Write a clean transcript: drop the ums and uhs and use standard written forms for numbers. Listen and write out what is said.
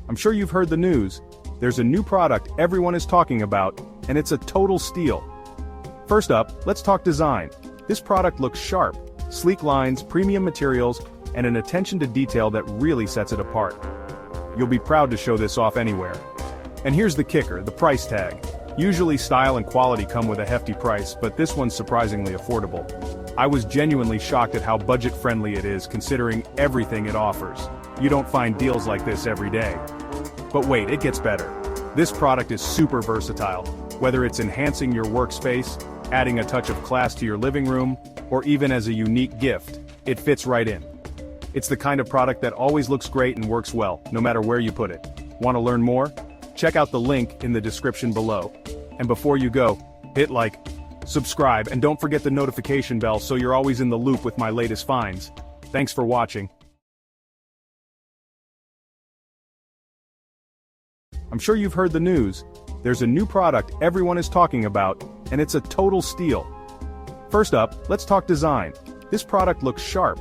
I'm sure you've heard the news. There's a new product everyone is talking about, and it's a total steal. First up, let's talk design. This product looks sharp, sleek lines, premium materials, and an attention to detail that really sets it apart. You'll be proud to show this off anywhere. And here's the kicker, the price tag. Usually style and quality come with a hefty price, but this one's surprisingly affordable. I was genuinely shocked at how budget-friendly it is considering everything it offers. You don't find deals like this every day. But wait, it gets better. This product is super versatile. Whether it's enhancing your workspace, adding a touch of class to your living room, or even as a unique gift, it fits right in. It's the kind of product that always looks great and works well, no matter where you put it. Want to learn more? Check out the link in the description below. And before you go, hit like, subscribe, and don't forget the notification bell so you're always in the loop with my latest finds. Thanks for watching. I'm sure you've heard the news. There's a new product everyone is talking about, and it's a total steal. First up, let's talk design. This product looks sharp,